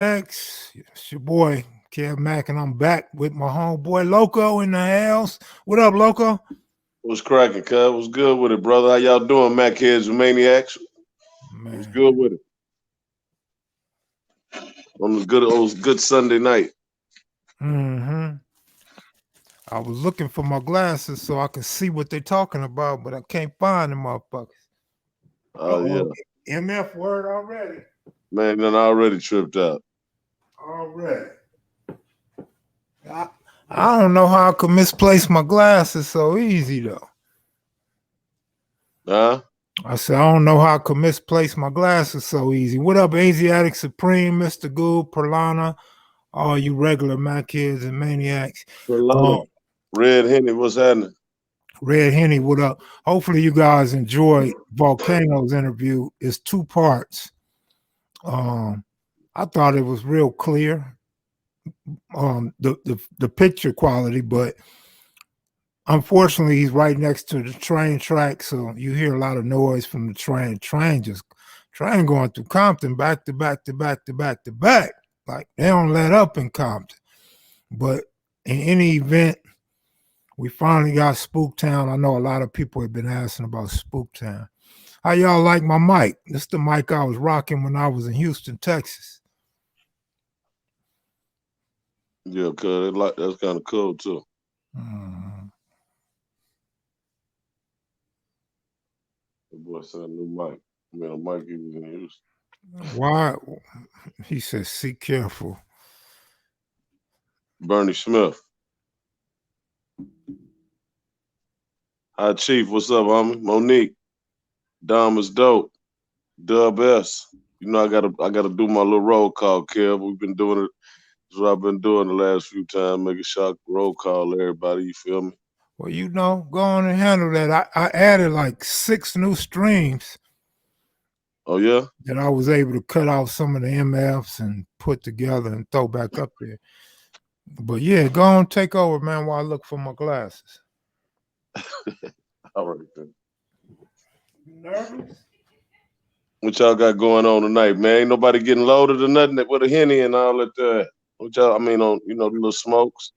X, it's your boy Kev Mac, and I'm back with my homeboy Loco in the house. What up, Loco? What's cracking, cuz? What's good with it, brother? How y'all doing, Mac Kids and Maniacs? What's Man, good with it? On this good Sunday night. hmm I was looking for my glasses so I can see what they're talking about, but I can't find them motherfuckers. Oh Uh-oh, yeah. MF word already. Man, then I already tripped out. Already. I, I don't know how I could misplace my glasses so easy though. Huh? I said, I don't know how I could misplace my glasses so easy. What up, Asiatic Supreme, Mr. Gould, Perlana, all you regular Mac kids and maniacs. Perlana. Um, Red Henny, what's happening? Red Henny, what up? Hopefully you guys enjoyed Volcano's interview. It's two parts. Um, I thought it was real clear, the picture quality, but unfortunately he's right next to the train track, so you hear a lot of noise from the train. Train going through Compton back to back to back to back to back. Like they don't let up in Compton. But in any event, we finally got Spooktown. I know a lot of people have been asking about Spooktown. How y'all like my mic? This is the mic I was rocking when I was in Houston, Texas. Yeah, cuz that's kind of cool too. Mhm. The boy said a new mic. I mean, a mic he was in use. Why? He says, "See careful." Bernie Smith. Hi Chief, what's up, homie? Monique. Dom is dope. Dub S. You know I gotta do my little roll call, Kev. We've been doing it. That's what I've been doing the last few times, making sure I roll call everybody, you feel me? Well, go on and handle that. I added like 6 new streams Oh yeah? that I was able to cut out some of the MFs and put together and throw back up there. But yeah, go on, take over, man, while I look for my glasses. All right then. You nervous? What y'all got going on tonight, man? Ain't nobody getting loaded or nothing with a henny and all that. What y'all? I mean, on the little smokes.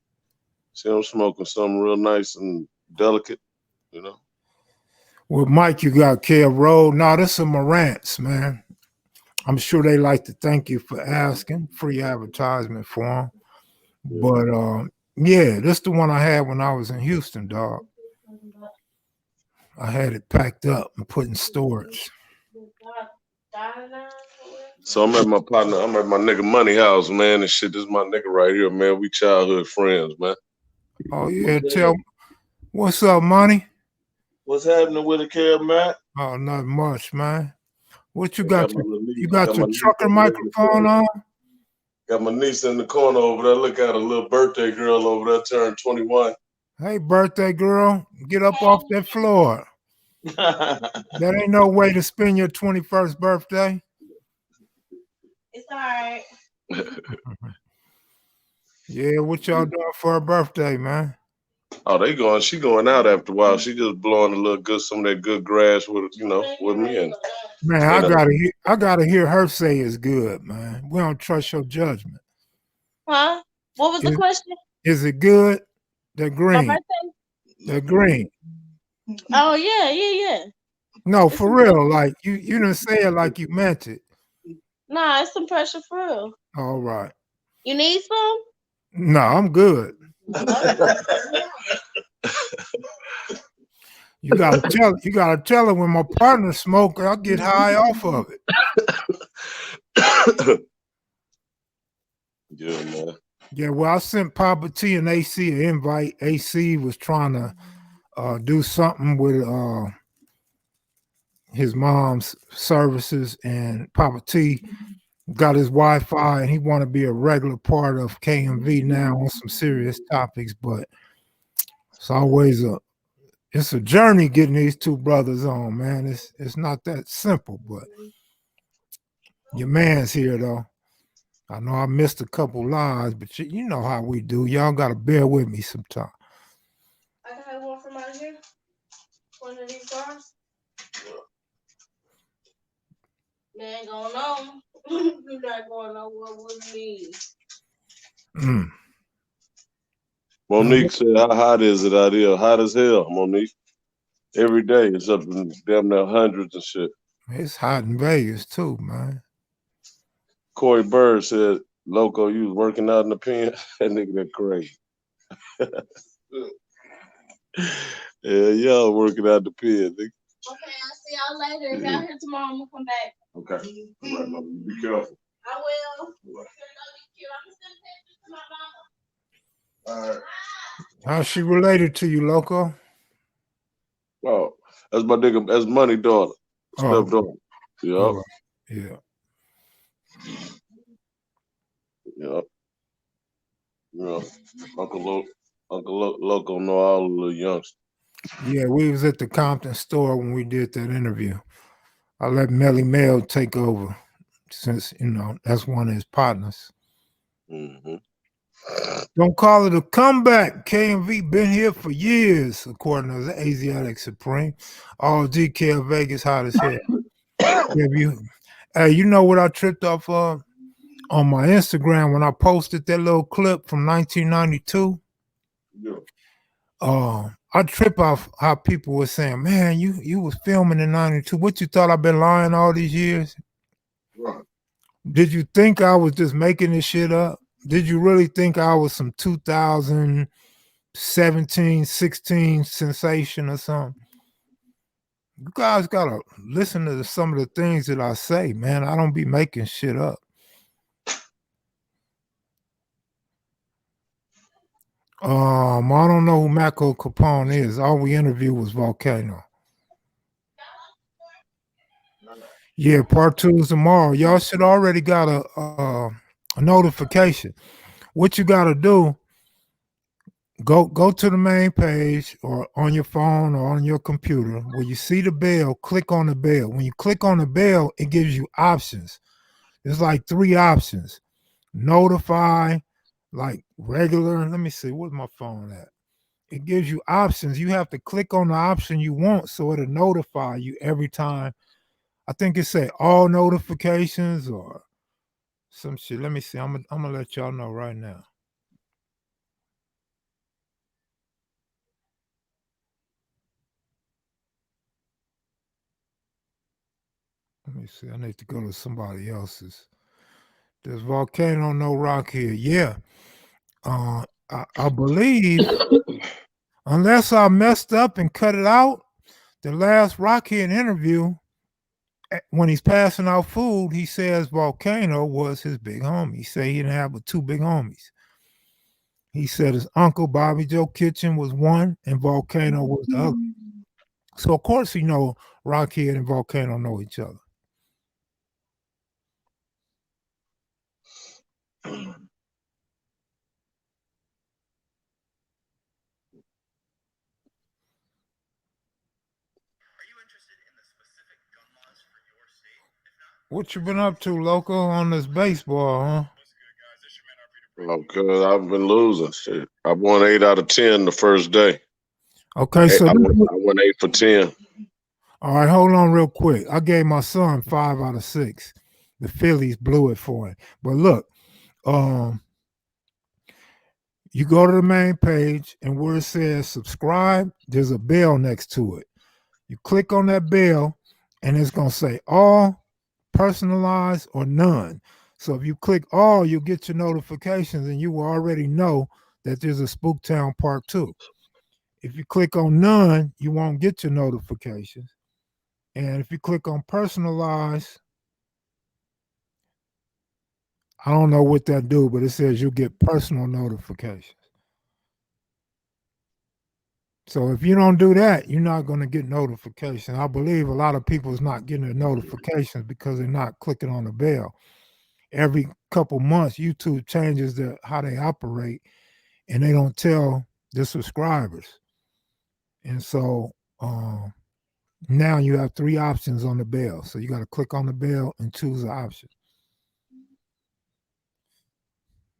See them smoking something real nice and delicate. You know. With Mike, you got Kev Road. No, this is Marantz, man. I'm sure they like to thank you for asking. Free advertisement for them. Yeah. But yeah, this the one I had when I was in Houston, dog. I had it packed up and put in storage. So I'm at my partner. I'm at my nigga Money House, man, and shit. This is my nigga right here, man. We childhood friends, man. Oh What's yeah, tell happening? what's up, money? What's happening with the kid, man? Oh, not much, man. What you I got got? my little You niece. I got got your my niece trucker over there in the microphone corner. on? Got my niece in the corner over there. Look at a little birthday girl over there turned 21. Hey, birthday girl, get up off that floor. That ain't no way to spend your 21st birthday. It's all right. Yeah, what y'all doing for her birthday, man? Oh, they going. She going out after a while. She just blowing a little good, some of that good grass with me and Man, staying up. I gotta hear her say it's good, man. We don't trust your judgment. Huh? What was the Is, question? is it good? They're My green. birthday? They're green. Oh yeah, yeah, yeah. No, It's for some real. Like you didn't say it like you meant it. nah, it's some pressure for real. All right. You need some? No, I'm good. Okay. You gotta tell her when my partner smoke, I'll get high off of it. Yeah, man. Yeah, well, I sent Papa T and AC an invite. AC was trying to do something with his mom's services, and Papa T got his Wi-Fi, and he want to be a regular part of KMV now on some serious topics. But it's always a journey getting these two brothers on, man. It's not that simple, but your man's here though. I know I missed a couple lines, but you know how we do. Y'all gotta bear with me sometime. I can have one from out here. One of these bars. Man, going on. You're not going nowhere with me. Mm. Monique said, "How hot is it out here? Hot as hell, Monique. Every day it's up in damn near hundreds and shit." It's hot in Vegas too, man. Corey Bird said, "Loco, you was working out in the pen." That nigga that crazy. Yeah, y'all working out the pen, nigga. Okay, I'll see y'all later. If y'all here tomorrow, I'm gonna come back. Okay. All right, mama. Be careful. I will. All right. I'm just gonna take this to my mama. All right. How's she related to you, Loco? Oh, that's my nigga. That's money daughter. Oh, Stepdaughter. Yep. all right. Yeah. Yep. Yeah. Uncle Loco know all the little youngsters. Yeah, we was at the Compton store when we did that interview. I let Melly Mel take over since, that's one of his partners. Mm-hmm. Don't call it a comeback. KMV been here for years, according to the Asiatic Supreme. All DK Vegas hot as hell. Hey, you know what I tripped off of on my Instagram when I posted that little clip from 1992? Yeah. I trip off how people were saying, "Man, you was filming in '92. What you thought I've been lying all these years? Right. Did you think I was just making this shit up? Did you really think I was some 2017, 16 sensation or something? You guys gotta listen to some of the things that I say, man. I don't be making shit up." I don't know who Marco Capone is. All we interviewed was Volcano. Yeah, part 2 is tomorrow. Y'all should already got a notification. What you gotta do, go to the main page or on your phone or on your computer where you see the bell, click on the bell. When you click on the bell, it gives you options. There's like 3 options. Notify, like regular. Let me see, where's my phone at? It gives you options. You have to click on the option you want so it'll notify you every time. I think it said all notifications or some shit. Let me see. I'm gonna let y'all know right now. Let me see. I need to go to somebody else's. There's Volcano No Rock here. Yeah. I believe, unless I messed up and cut it out, the last Rockhead interview, when he's passing out food, he says Volcano was his big homie. He said he didn't have but 2 big homies. He said his uncle Bobby Joe Kitchen was one and Volcano was the other. So of course Rockhead and Volcano know each other. What you been up to, Loco, on this baseball, huh? Okay, I've been losing. Shit. I won 8 out of 10 the first day. Okay, so I won 8 for 10. All right, hold on real quick. I gave my son 5 out of 6. The Phillies blew it for him. But look, you go to the main page and where it says subscribe, there's a bell next to it. You click on that bell and it's going to say all, personalized, or none. So if you click all, you'll get your notifications and you will already know that there's a Spooktown Part 2. If you click on none, you won't get your notifications. And if you click on personalized, I don't know what that do, but it says you'll get personal notifications. So if you don't do that, you're not going to get notifications. I believe a lot of people is not getting their notifications because they're not clicking on the bell. Every couple months, YouTube changes how they operate, and they don't tell the subscribers. And so now you have 3 options on the bell. So you got to click on the bell and choose an option.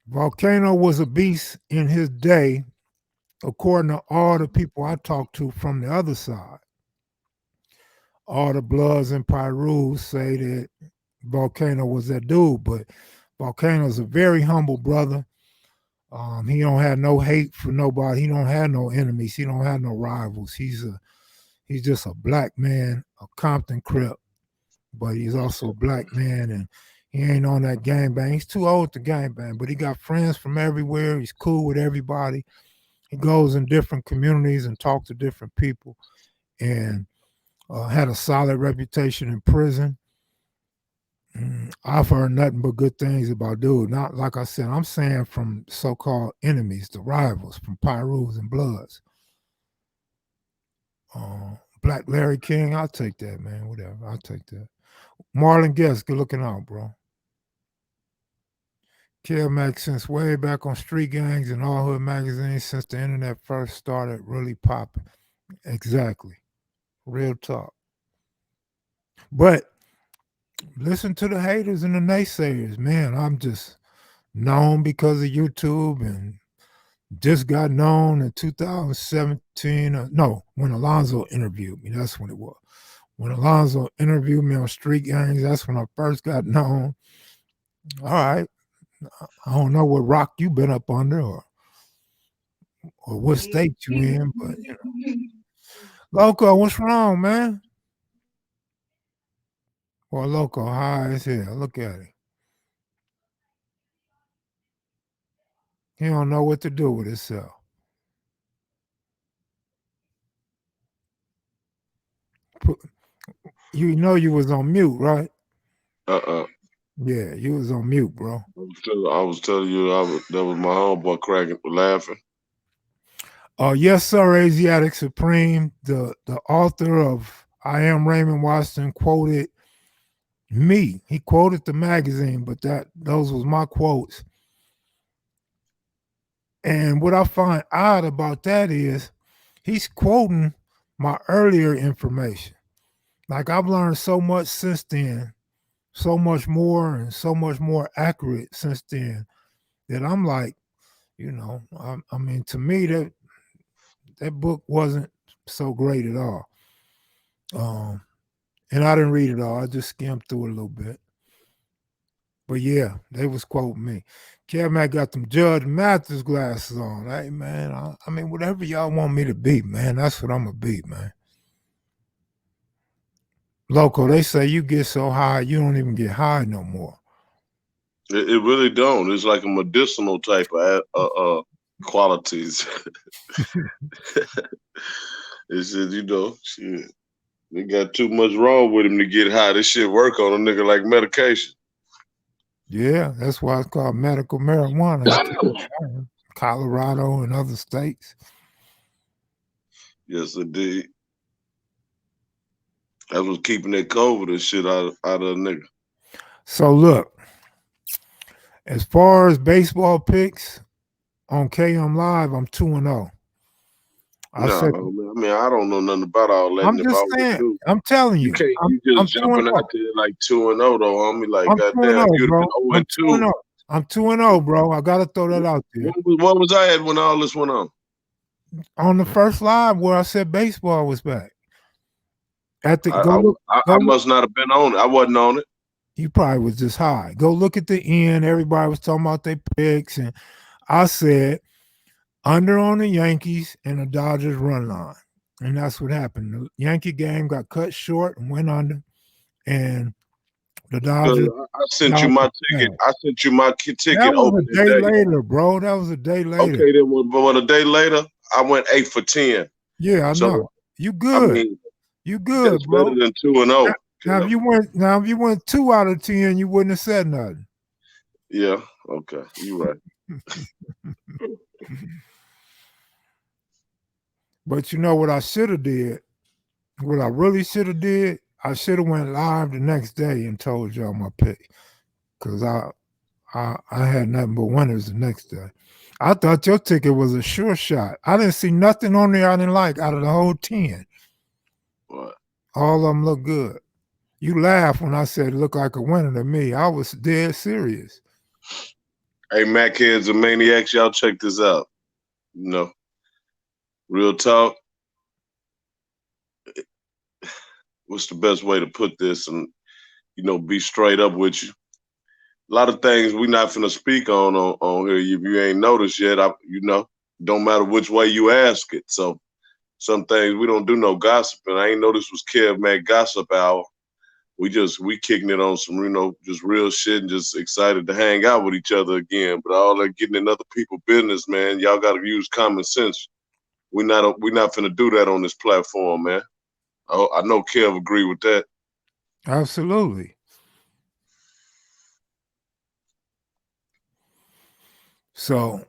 Volcano was a beast in his day, according to all the people I talked to from the other side. All the Bloods and Pyrus say that Volcano was that dude, but Volcano's a very humble brother. He don't have no hate for nobody. He don't have no enemies. He don't have no rivals. He's just a black man, a Compton Crip, but he's also a black man, and he ain't on that gangbang. He's too old to gangbang, but he got friends from everywhere. He's cool with everybody. He goes in different communities and talks to different people, and had a solid reputation in prison. I've heard nothing but good things about dude. Not like I said, I'm saying from so-called enemies, the rivals, from Pyrus and Bloods. Black Larry King, I'll take that, man. Whatever, I'll take that. Marlon Guest, good looking out, bro. Kev since way back on Street Gangs and All Hood magazines since the internet first started really popping. Exactly. Real talk. But listen to the haters and the naysayers, man. I'm just known because of YouTube and just got known in 2017. No, when Alonzo interviewed me, that's when it was. When Alonzo interviewed me on Street Gangs, that's when I first got known. All right. I don't know what rock you been up under or what state you in, but you know. Loco, what's wrong, man? Well, Loco, high as hell. Look at him. He don't know what to do with himself. You know you was on mute, right? Yeah, you was on mute, bro. I was telling you that was my homeboy cracking, laughing. Yes, sir, Asiatic Supreme. The author of I Am Raymond Washington quoted me. He quoted the magazine, but those was my quotes. And what I find odd about that is he's quoting my earlier information. Like I've learned so much since then, so much more and so much more accurate since then that I'm like, you know, I mean, to me that book wasn't so great at all. And I didn't read it all. I just skimmed through it a little bit. But yeah, they was quoting me. Kevmac got them Judge Mathis glasses on. Hey man, I mean, whatever y'all want me to be, man, that's what I'm gonna be, man. Loco, they say you get so high, you don't even get high no more. It really don't. It's like a medicinal type of qualities. It says, you know, shit. They got too much wrong with him to get high. This shit work on a nigga like medication. Yeah, that's why it's called medical marijuana. Colorado and other states. Yes, indeed. That was keeping that COVID and shit out of a nigga. So look, as far as baseball picks on KM Live, I'm 2-0. I mean, I don't know nothing about all that. I'm just saying. I'm telling you. You just jumping out there like 2-0 though, homie. Like, goddamn, you'd have been 0-2. I'm 2-0, bro. I gotta throw that out there. What was I at when all this went on? On the first live where I said baseball was back. I must not have been on it. I wasn't on it. You probably was just high. Go look at the end. Everybody was talking about their picks, and I said under on the Yankees and the Dodgers run line. And that's what happened. The Yankee game got cut short and went under. And the Dodgers. I sent you my ticket. I sent you my ticket. That was a day later, bro. That was a day later. Okay, then, but a day later, I went 8 for 10. Yeah, I know. You good. I mean, you good, that's bro. Better than 2-0. Now, if you went 2 out of 10, you wouldn't have said nothing. Yeah. Okay. You right. But you know what I should have did? What I really should have did? I should have went live the next day and told y'all my pick. Because I had nothing but winners the next day. I thought your ticket was a sure shot. I didn't see nothing on there I didn't like out of the whole 10. What? All of them look good. You laughed when I said it looked like a winner to me. I was dead serious. Hey, Mac Heads and Maniacs, y'all check this out. You know, real talk. What's the best way to put this? And be straight up with you. A lot of things we not finna speak on here. If you ain't noticed yet, don't matter which way you ask it. So some things we don't do no gossiping. I ain't know this was Kev Mac Gossip Hour. We kicking it on some, just real shit and just excited to hang out with each other again. But all that getting in other people's business, man, y'all got to use common sense. We not finna do that on this platform, man. I know Kev agree with that. Absolutely. So,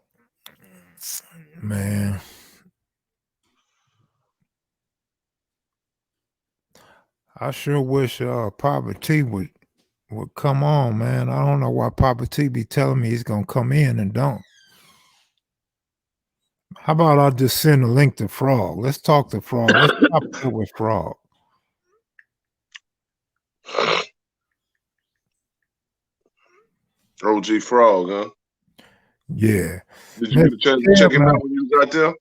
man, I sure wish Papa T would come on, man. I don't know why Papa T be telling me he's gonna come in and don't. How about I just send a link to Frog? Let's talk to Frog. Let's stop it with Frog. OOOG Frog, huh? Yeah. Did you get a chance to check him out when you was out there?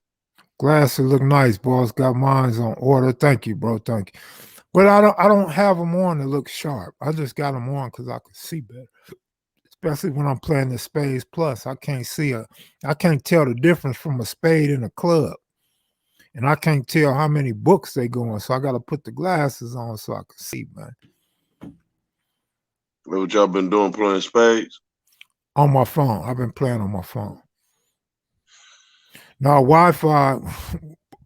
Glasses look nice, boss. Got mines on order. Thank you, bro. Thank you. But I don't have them on to look sharp. I just got them on because I can see better. Especially when I'm playing the Spades Plus. I can't tell the difference from a spade in a club. And I can't tell how many books they go on. So I got to put the glasses on so I can see, man. What y'all been doing, playing spades? On my phone. I've been playing on my phone. Now, Wi-Fi,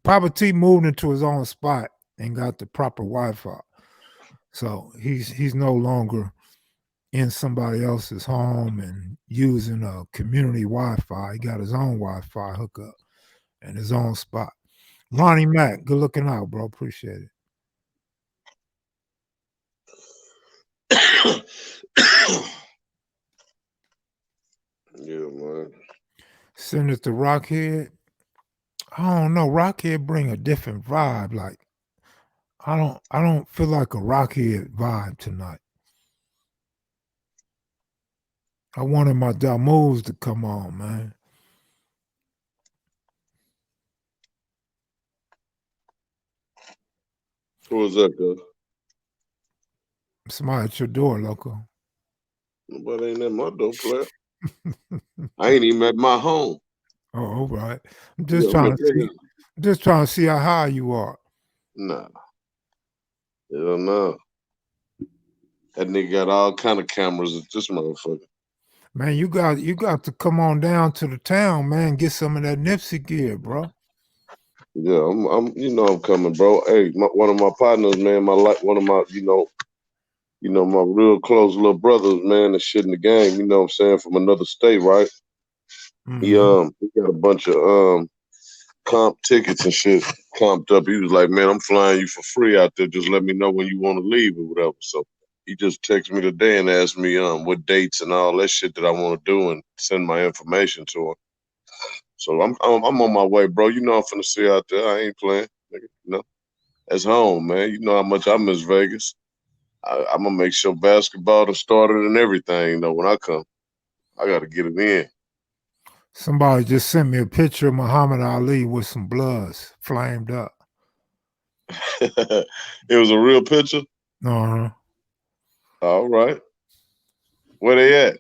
Papa T moved into his own spot and got the proper Wi-Fi. So he's no longer in somebody else's home and using a community Wi-Fi. He got his own Wi-Fi hookup and his own spot. Ronnie Mack, good looking out, bro. Appreciate it. Yeah, man. Send it to Rockhead. I don't know. Rockhead bring a different vibe. Like I don't feel like a Rockhead vibe tonight. I wanted my moves to come on, man. Who was that, girl? Somebody at your door, Loco. Nobody ain't at my door, player. I ain't even at my home. Oh, all right. I'm just trying to see how high you are. Nah. Hell no. That nigga got all kind of cameras at this motherfucker. Man, you got to come on down to the town, man. Get some of that Nipsey gear, bro. Yeah, I'm coming, bro. Hey, one of my partners, man, one of my, my real close little brothers, man, that shit in the game, you know what I'm saying, from another state, right? Mm-hmm. He got a bunch of comp tickets and shit comped up. He was like, man, I'm flying you for free out there. Just let me know when you want to leave or whatever. So he just texted me today and asked me what dates and all that shit that I want to do and send my information to him. So I'm on my way, bro. You know I'm finna see out there. I ain't playing. That's home, man. You know how much I miss Vegas. I'm gonna make sure basketball done started and everything. Though when I come, I gotta get it in. Somebody just sent me a picture of Muhammad Ali with some bloods flamed up. It was a real picture? Uh-huh. All right. Where they at?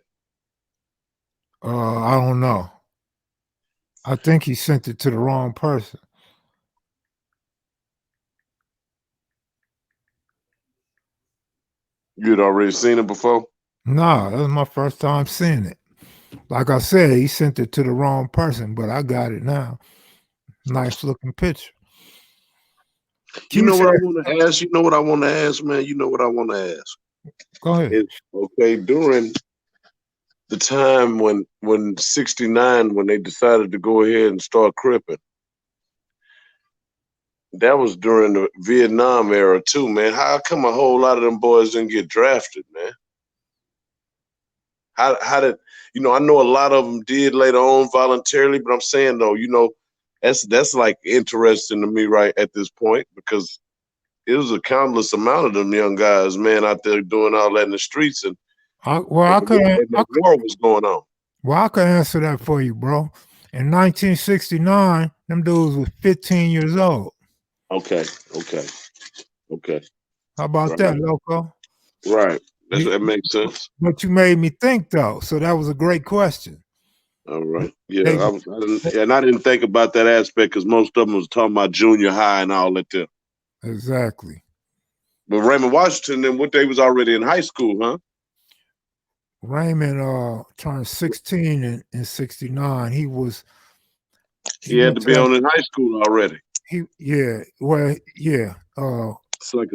I don't know. I think he sent it to the wrong person. You'd already seen it before? No, that was my first time seeing it. Like I said, he sent it to the wrong person, but I got it now. Nice looking picture. You know what I want to ask? You know what I want to ask, man? You know what I want to ask? Go ahead. During the time when 69, when they decided to go ahead and start cripping, that was during the Vietnam era too, man. How come a whole lot of them boys didn't get drafted, man? How did, I know a lot of them did later on voluntarily, but I'm saying though, that's like interesting to me right at this point, because it was a countless amount of them young guys, man, out there doing all that in the streets, and war was going on. Well, I can answer that for you, bro. In 1969, them dudes was 15 years old. Okay. How about that, Loco? Right. That makes sense. But you made me think though, so that was a great question. All right. Yeah, They- I didn't think about that aspect because most of them was talking about junior high and all that there. Exactly. But Raymond Washington, then what they was already in high school, huh? Raymond turned 16 in 69. He He had went to to be on in high school already. yeah. It's like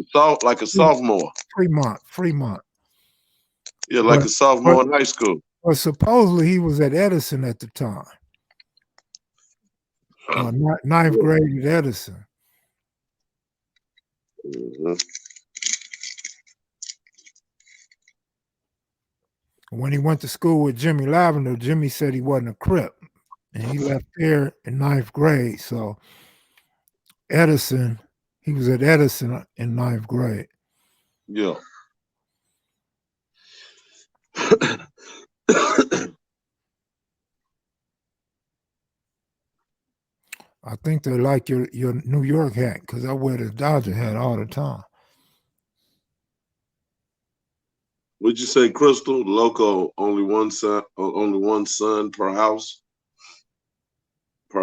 a sophomore. Fremont. Yeah, like a sophomore in high school. But supposedly he was at Edison at the time. Ninth grade at Edison. Mhm. When he went to school with Jimmy Lavender, Jimmy said he wasn't a Crip. And he left there in ninth grade. So Edison, he was at Edison in ninth grade. Yeah. I think they like your New York hat because I wear the Dodger hat all the time. Would you say, Crystal? Loco, only one son per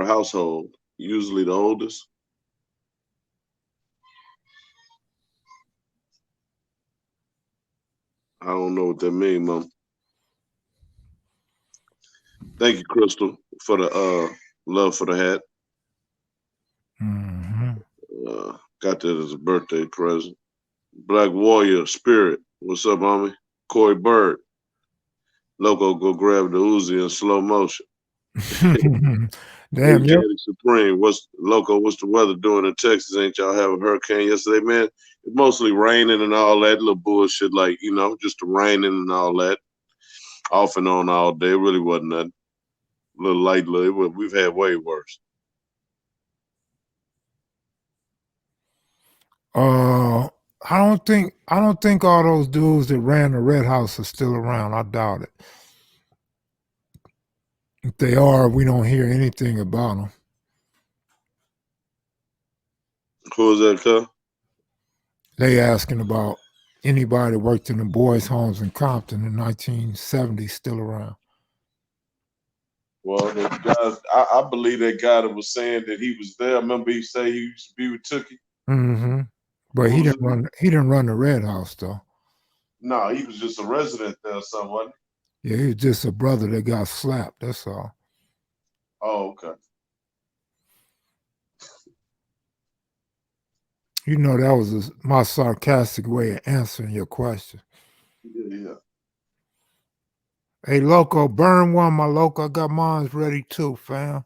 household, usually the oldest. I don't know what that means, Mom. Thank you, Crystal, for the love for the hat. Mm-hmm. Got that as a birthday present. Black Warrior Spirit. What's up, homie? Corey Bird. Loco, go grab the Uzi in slow motion. Damn, yep. Supreme. What's the weather doing in Texas? Ain't y'all have a hurricane yesterday, man? It's mostly raining and all that little bullshit, like, just the raining and all that. Off and on all day. It really wasn't nothing. A little light, we've had way worse. I don't think all those dudes that ran the Red House are still around. I doubt it. If they are, we don't hear anything about them. Who is that, cuz? They asking about anybody that worked in the boys' homes in Compton in 1970 still around. Well, the guys, I believe that guy that was saying that he was there. Remember, he said he used to be with Tookie. Mm-hmm. But he didn't run the Red House though. No, he was just a resident there or something, wasn't he? Yeah, he was just a brother that got slapped. That's all. Oh, okay. You know, that was my sarcastic way of answering your question. Yeah. Hey, Loco, burn one, my Loco. I got mine ready too, fam.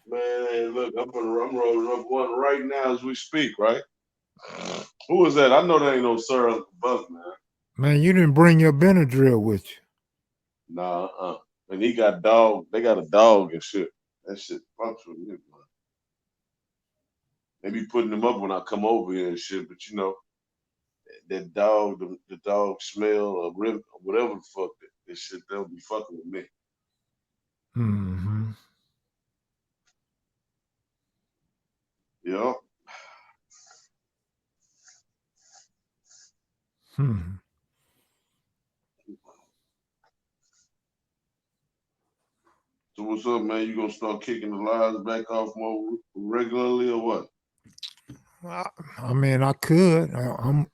Man, hey, look, I'm rolling up one right now as we speak, right? Who is that? I know that ain't no Sir Uncle Buck, man. Man, you didn't bring your Benadryl with you. Nah, and he got dog. They got a dog and shit. That shit fucks with me, man. They be putting them up when I come over here and shit, but that dog, the dog smell or whatever the fuck that shit, they'll be fucking with me. Mm-hmm. Yeah. So what's up, man? You gonna start kicking the lives back off more regularly or what? I mean, I could.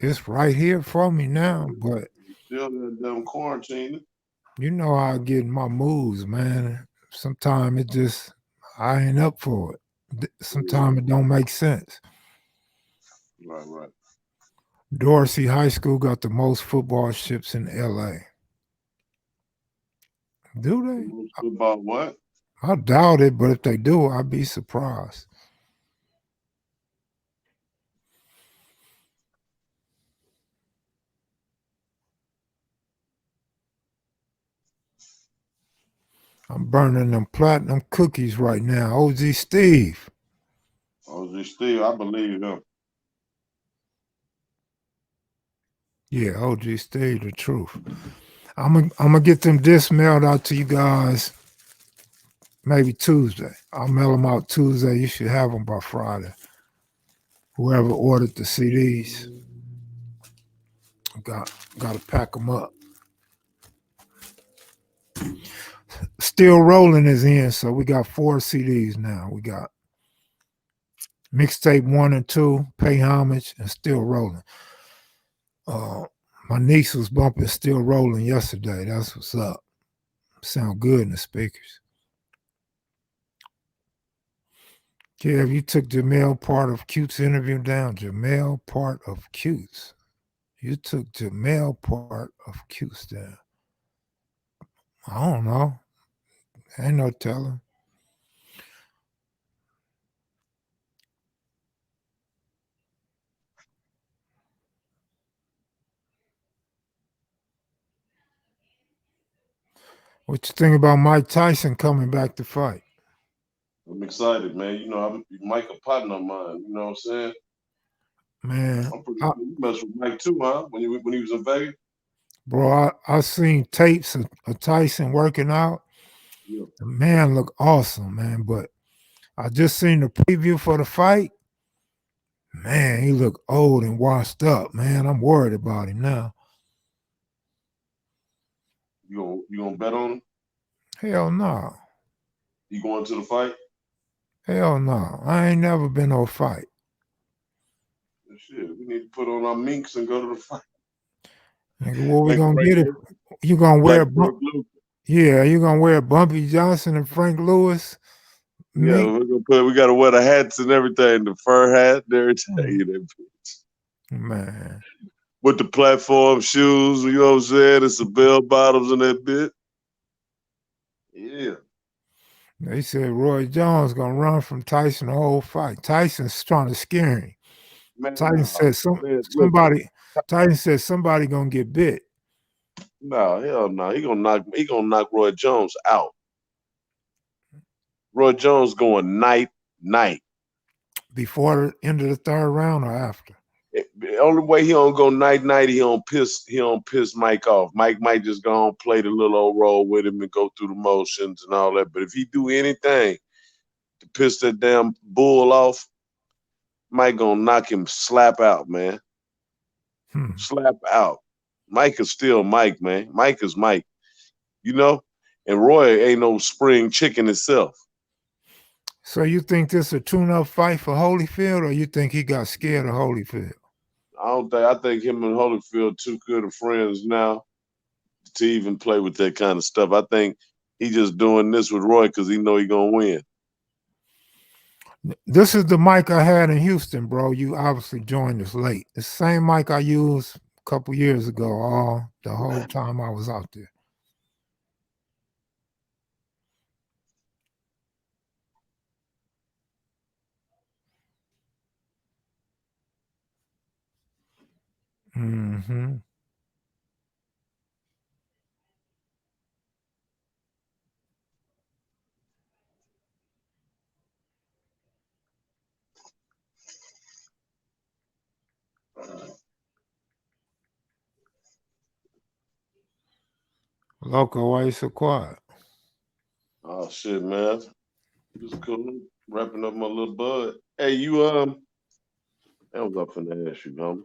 It's right here for me now, but Still that damn quarantine. You know how I get in my moods, man. Sometimes I ain't up for it. Sometimes it don't make sense. Right. Dorsey High School got the most football ships in LA. Do they? Football what? I doubt it, but if they do, I'd be surprised. I'm burning them platinum cookies right now. OG Steve. OG Steve, I believe him. Yeah, OG Steve, the truth. I'm gonna get them discs mailed out to you guys maybe Tuesday. I'll mail them out Tuesday. You should have them by Friday. Whoever ordered the CDs. Got to pack them up. Still Rolling is in, so we got 4 CDs now. We got mixtape 1 and 2, Pay Homage, and Still Rolling. My niece was bumping Still Rolling yesterday. That's what's up. Sound good in the speakers. Kev, you took Jamel Part of Cute's interview down. Jamel Part of Cute's. You took Jamel Part of Cute's down. I don't know. Ain't no telling. What you think about Mike Tyson coming back to fight? I'm excited, man. You know, Mike a partner of mine. You know what I'm saying? Man, I'm pretty sure you messed with Mike too, huh? When he was in Vegas. Bro, I seen tapes of Tyson working out. Yeah. The man look awesome, man. But I just seen the preview for the fight. Man, he look old and washed up, man. I'm worried about him now. You gonna bet on him? Hell no. You going to the fight? Hell no. I ain't never been no fight. Shit, we need to put on our minks and go to the fight. Nigga, what we Like gonna Frank get it? Lucas. You gonna wear Like Frank Lucas. Yeah, you gonna wear Bumpy Johnson and Frank Lewis? Yeah, we gotta wear the hats and everything, the fur hat and everything. Man. With the platform shoes, you know what I'm saying? It's the bell bottoms and that bit. Yeah. They said Roy Jones gonna run from Tyson the whole fight. Tyson's trying to scare him. Man, Tyson said somebody gonna get bit. No, hell no. He gonna knock Roy Jones out. Roy Jones going night. Before the end of the 3rd round or after? The only way he don't go night, he don't piss Mike off. Mike might just go and play the little old role with him and go through the motions and all that. But if he do anything to piss that damn bull off, Mike gonna knock him slap out, man. Slap out. Mike is still Mike, man. Mike is Mike. You know? And Roy ain't no spring chicken himself. So you think this a tune-up fight for Holyfield, or you think he got scared of Holyfield? I think him and Holyfield too good of friends now to even play with that kind of stuff. I think he just doing this with Roy because he know he gonna win. This is the mic I had in Houston, bro. You obviously joined us late. The same mic I used a couple years ago, the whole time I was out there. Mm-hmm. Loco, why you so quiet? Oh shit, man. Just cool. Wrapping up my little bud. Hey, you that was up in the ass, you know.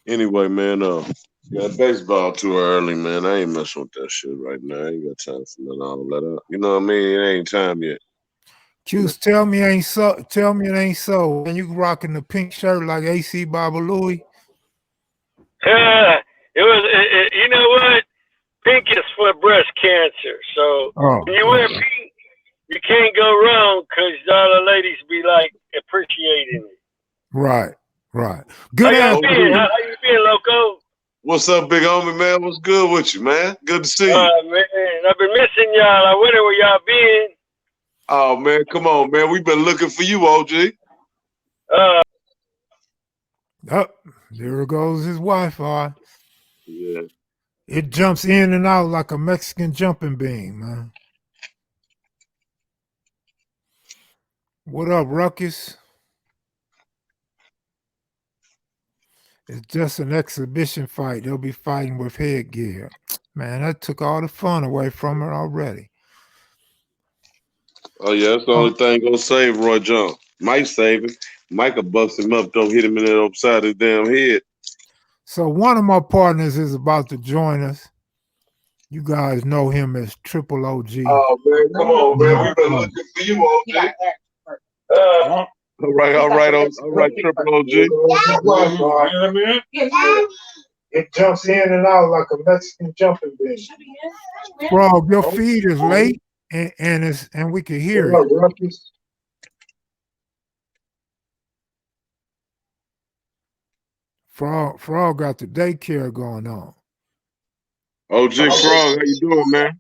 Anyway, man, got baseball too early, man. I ain't messing with that shit right now. I ain't got time for none of all that. You know what I mean? It ain't time yet. Juice, tell me it ain't so. Tell me it ain't so. And you rocking the pink shirt like AC Baba Louie. You know what? Pink is for breast cancer. So when you wear pink, you can't go wrong because all the ladies be like appreciating it. Right. Good answer. How you been, Loco? What's up, big homie, man? What's good with you, man? Good to see you. Man, I've been missing y'all. I wonder where y'all been. Oh, man, come on, man. We've been looking for you, OG. There goes his Wi-Fi. Yeah. It jumps in and out like a Mexican jumping bean, man. What up, Ruckus? It's just an exhibition fight. They'll be fighting with headgear. Man, that took all the fun away from it already. Oh yeah, that's the only thing gonna save Roy Jones. Might save him. Michael bust him up, don't hit him in the upside his damn head. So one of my partners is about to join us. You guys know him as Triple OG. Oh man, come on, man. We've been looking for you all day. All right, Triple OG. It jumps in and out like a Mexican jumping bean. Frog, your feed is late and we can hear it. Frog got the daycare going on. OG Frog, how you doing, man?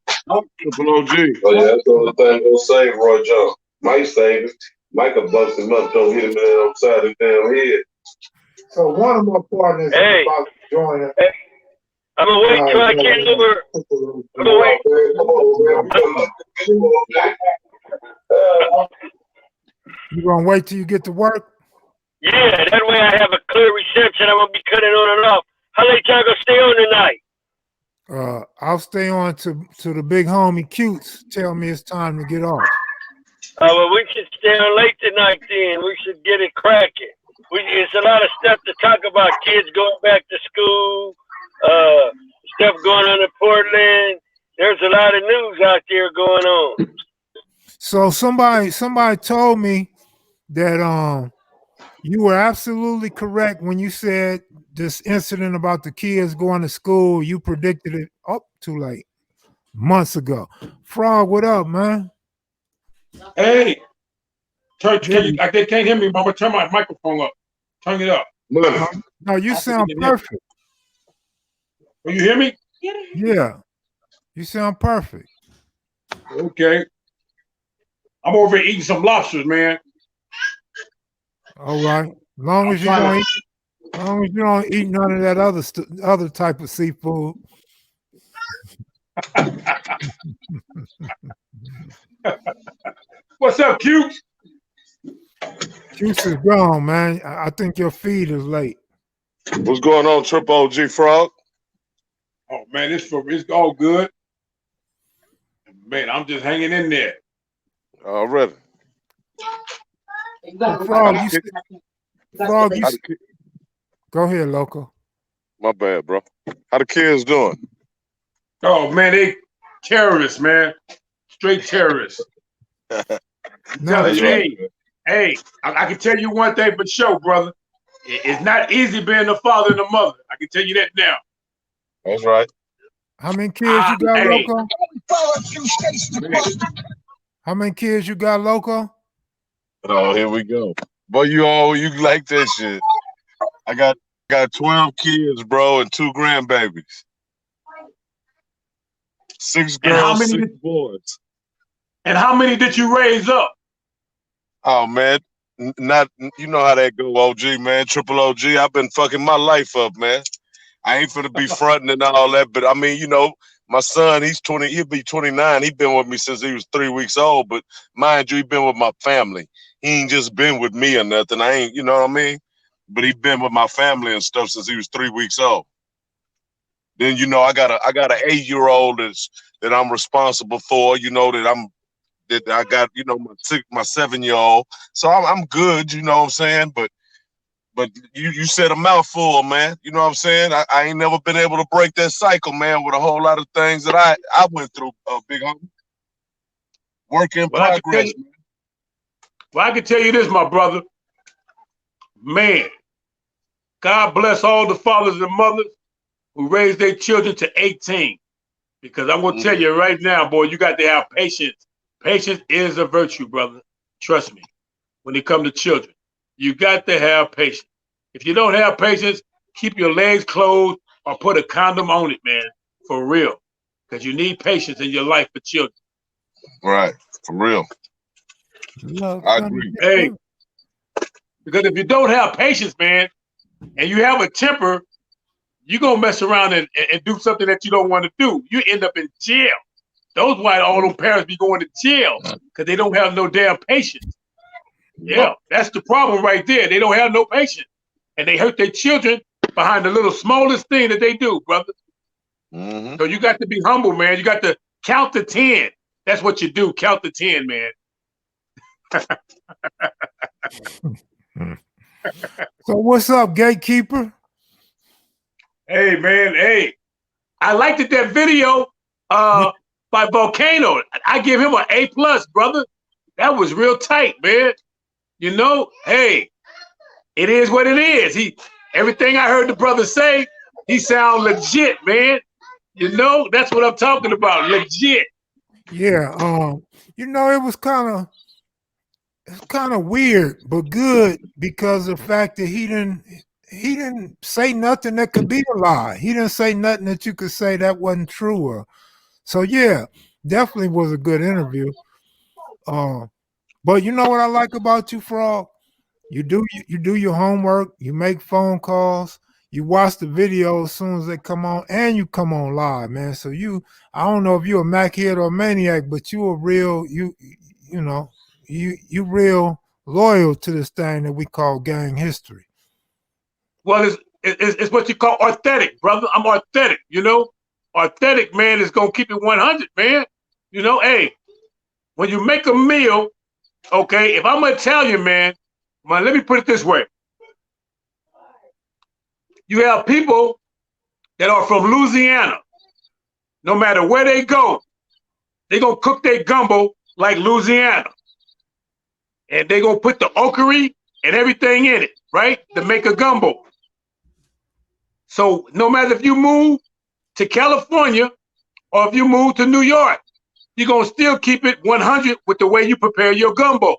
Triple OG. Oh yeah, that's the only thing gonna save Roy Jones. Might save him. Michael bust him up, don't hit him in the upside his damn head. So one of my partners is about to join us. Hey, I'm gonna wait till I get over. I'm gonna wait. You gonna wait till you get to work? Yeah, that way I have a clear reception. I'm gonna be cutting on and off. How late y'all gonna stay on tonight? I'll stay on to the big homie Cutes tell me it's time to get off. Well, we should stay on late tonight then. We should get it cracking. It's a lot of stuff to talk about. Kids going back to school, stuff going on in Portland. There's a lot of news out there going on. So somebody told me that you were absolutely correct when you said this incident about the kids going to school. You predicted it too late, months ago. Frog, what up, man? Hey, I can't hear me, Mama. Turn my microphone up. Turn it up. No, you sound perfect. Will you hear me? Yeah, you sound perfect. Okay. I'm over here eating some lobsters, man. All right. Long as you don't eat none of that other type of seafood. What's up, Cute? Cute is gone, man. I think your feed is late. What's going on, Triple OG Frog? Oh man, it's all good. Man, I'm just hanging in there. Already. Frog, go ahead, Loco. My bad, bro. How the kids doing? Oh man, they terrorists, man. Straight terrorists. Hey, I can tell you one thing for sure, brother. It's not easy being a father and a mother. I can tell you that now. That's right. How many kids you got, Loco? How many kids you got, Loco? Oh, here we go. Boy, you like that shit. I got 12 kids, bro, and 2 grandbabies. 6 girls, 6 boys. And how many did you raise up? Oh man, not you know how that go, OG, man. Triple OG. I've been fucking my life up, man. I ain't finna be fronting and all that, but I mean, you know, my son, he's 20, he'll be 29. He been with me since he was 3 weeks old, but mind you, he been with my family. He ain't just been with me or nothing. I ain't, you know what I mean? But he been with my family and stuff since he was 3 weeks old. Then, you know, I got a 8-year-old that I'm responsible for, you know, that I got, you know, my 7-year-old. So I'm good, you know what I'm saying? But you said a mouthful, man. You know what I'm saying? I ain't never been able to break that cycle, man, with a whole lot of things that I went through, big homie. Work in progress, man. Well, I can tell you this, my brother. Man, God bless all the fathers and mothers who raised their children to 18. Because I'm going to tell you right now, boy, you got to have patience. Patience is a virtue, brother. Trust me. When it comes to children, you got to have patience. If you don't have patience, keep your legs closed or put a condom on it, man. For real. Because you need patience in your life for children. Right. For real. I agree. Hey, because if you don't have patience, man, and you have a temper, you're going to mess around and do something that you don't want to do. You end up in jail. Those why all those parents be going to jail, because they don't have no damn patience. Yeah, that's the problem right there. They don't have no patience. And they hurt their children behind the little smallest thing that they do, brother. So you got to be humble, man. You got to count to 10. That's what you do. Count to 10, man. So what's up, gatekeeper? Hey, man, hey. I liked it, that video by Volcano. I give him an A+, brother. That was real tight, man. You know, hey, it is what it is. Everything I heard the brother say, he sound legit, man. You know, that's what I'm talking about, legit. Yeah, you know, it's kind of weird, but good because of the fact that he didn't say nothing that could be a lie. He didn't say nothing that you could say that wasn't true. So yeah, definitely was a good interview. But you know what I like about you, Frog? You do your homework, you make phone calls, you watch the video as soon as they come on, and you come on live, man. So I don't know if you're a Mac head or a maniac, but you a real you real loyal to this thing that we call gang history. Well, it's what you call authentic, brother. I'm authentic, you know. Authentic, man, is gonna keep it 100, man. You know, hey, when you make a meal, okay, if I'm Italian, man, let me put it this way. You have people that are from Louisiana. No matter where they go, they're going to cook their gumbo like Louisiana. And they're going to put the okra and everything in it, right, to make a gumbo. So no matter if you move to California or if you move to New York, you're going to still keep it 100 with the way you prepare your gumbo.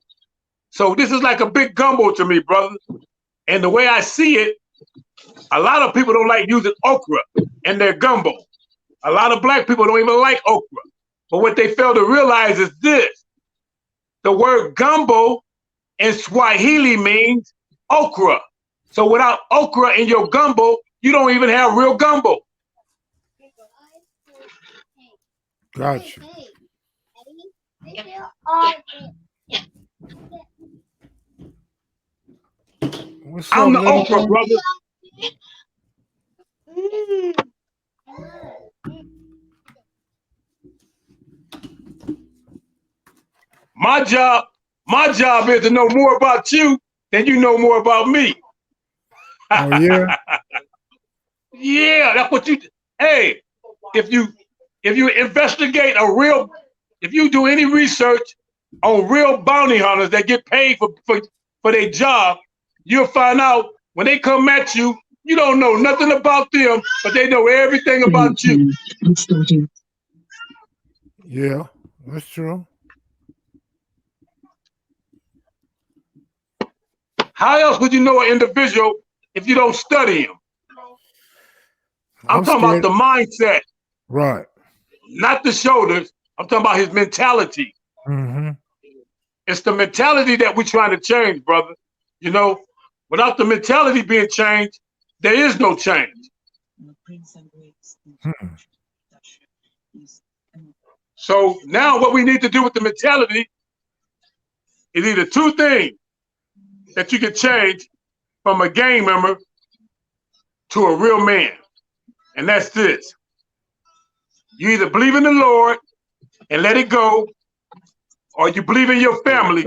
So this is like a big gumbo to me, brother. And the way I see it, a lot of people don't like using okra in their gumbo. A lot of black people don't even like okra. But what they fail to realize is this. The word gumbo in Swahili means okra. So without okra in your gumbo, you don't even have real gumbo. Gotcha. I'm the okra, brother. My job is to know more about you than you know more about me. Oh yeah. Yeah, that's what you. Hey, if you investigate if you do any research on real bounty hunters that get paid for their job, you'll find out when they come at you, you don't know nothing about them, but they know everything about you. Yeah, that's true. How else would you know an individual if you don't study him? I'm talking about the mindset. Right. Not the shoulders. I'm talking about his mentality. Mm-hmm. It's the mentality that we're trying to change, brother. You know, without the mentality being changed, there is no change. So now what we need to do with the mentality is either two things that you can change from a gang member to a real man. And that's this. You either believe in the Lord and let it go, or you believe in your family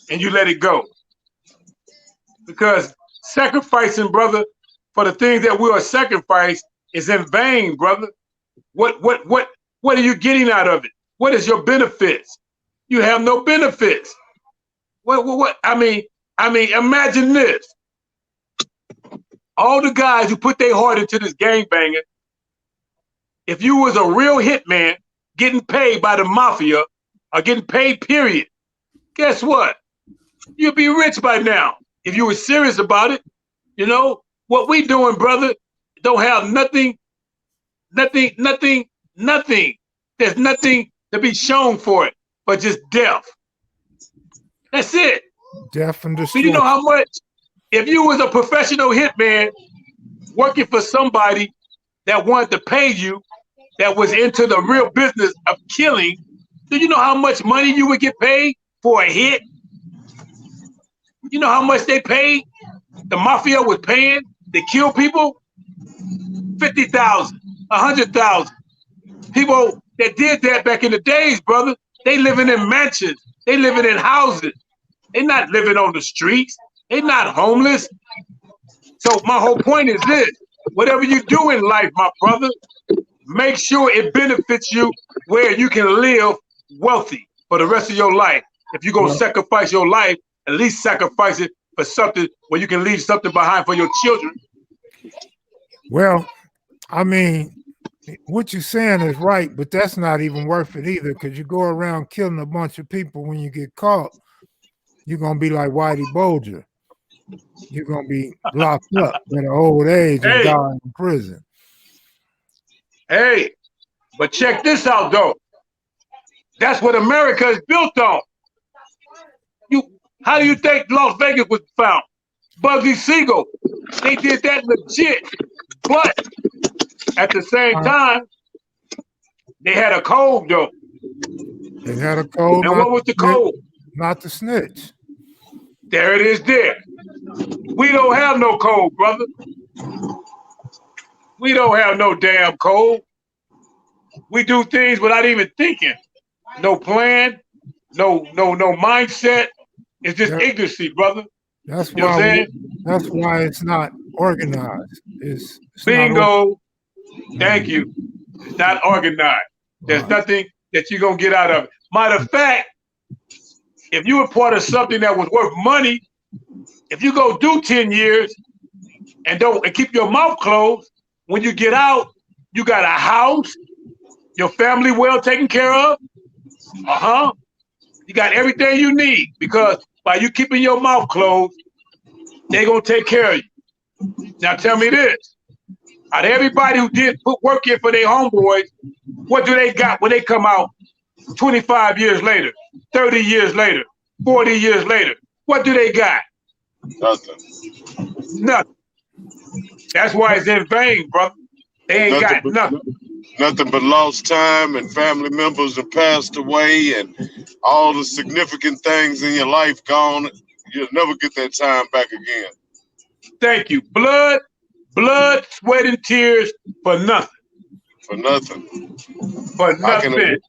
and you let it go. Because sacrificing, brother, for the things that we are sacrificed is in vain, brother. What are you getting out of it? What is your benefits? You have no benefits. What? I mean, imagine this. All the guys who put their heart into this gangbanging, if you was a real hitman getting paid by the mafia or getting paid, period, guess what? You'd be rich by now if you were serious about it. You know, what we doing, brother, don't have nothing. There's nothing to be shown for it, but just death. That's it. Death and So destruction. you know how much, if you was a professional hitman working for somebody that wanted to pay you, that was into the real business of killing, do you know how much money you would get paid for a hit? You know how much they paid? The mafia was paying to kill people? 50,000, 100,000. People that did that back in the days, brother, they living in mansions. They living in houses. They're not living on the streets. They're not homeless. So my whole point is this: whatever you do in life, my brother, make sure it benefits you where you can live wealthy for the rest of your life. If you're gonna sacrifice your life, at least sacrifice it for something where you can leave something behind for your children. Well, I mean, what you're saying is right, but that's not even worth it either, because you go around killing a bunch of people. When you get caught, you're gonna be like Whitey Bulger. You're gonna be locked up at an old age and die in prison. Hey, but check this out though. That's what America is built on. How do you think Las Vegas was found? Bugsy Siegel. They did that legit. But at the same time, they had a code though. They had a code. And what was the code? Not to snitch. There it is there. We don't have no code, brother. We don't have no damn code. We do things without even thinking. No plan, no mindset. It's just ignorancy, brother. That's you know what I'm saying? That's why it's not organized. It's bingo. Thank you. It's not organized. There's nothing that you're gonna get out of it. Matter of fact, if you were part of something that was worth money, if you go do 10 years and keep your mouth closed, when you get out, you got a house, your family well taken care of. You got everything you need, because by you keeping your mouth closed, they're gonna take care of you. Now tell me this. Out of everybody who did put work in for their homeboys, what do they got when they come out 25 years later, 30 years later, 40 years later? What do they got? Nothing. That's why it's in vain, brother. They ain't got nothing. Nothing but lost time, and family members have passed away, and all the significant things in your life gone. You'll never get that time back again. Thank you. Blood, sweat, and tears for nothing. For nothing. For nothing.